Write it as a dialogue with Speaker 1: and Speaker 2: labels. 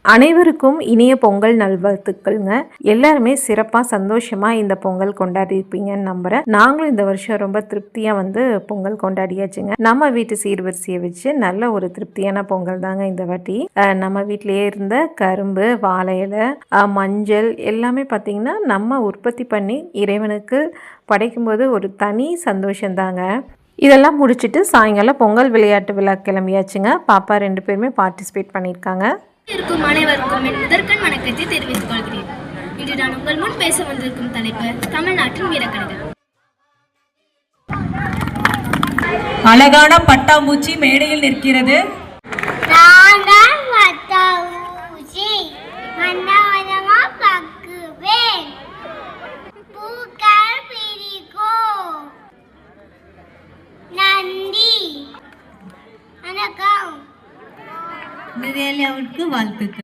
Speaker 1: அனைவருக்கும் இனிய பொங்கல் நல்வாழ்த்துக்கள்ங்க. எல்லாருமே சிறப்பாக சந்தோஷமாக இந்த பொங்கல் கொண்டாடி இருப்பீங்கன்னு நம்புகிறேன். நாங்களும் இந்த வருஷம் ரொம்ப திருப்தியாக பொங்கல் கொண்டாடியாச்சுங்க. நம்ம வீட்டு சீர்வரிசையை வச்சு நல்ல ஒரு திருப்தியான பொங்கல் தாங்க இந்த வாட்டி. நம்ம வீட்டிலேயே இருந்த கரும்பு, வாழை இலை, மஞ்சள் எல்லாமே பார்த்திங்கன்னா நம்ம உற்பத்தி பண்ணி இறைவனுக்கு படைக்கும்போது ஒரு தனி சந்தோஷந்தாங்க. இதெல்லாம் முடிச்சுட்டு சாயங்காலம் பொங்கல் விளையாட்டு விழா கிளம்பியாச்சுங்க. பாப்பா 2 பேருமே பார்ட்டிசிபேட் பண்ணியிருக்காங்க.
Speaker 2: இருக்கும் அனைவருக்கும் என் முதற்கண் வணக்கத்தை தெரிவித்துக் கொள்கிறேன். இன்று நான் உங்கள் முன் பேச வந்திருக்கும் தலைப்பு தமிழ்நாட்டின் வீரக்கலைகள்.
Speaker 3: அழகான பட்டாம்பூச்சி மேடையில் நிற்கிறது.
Speaker 2: நான்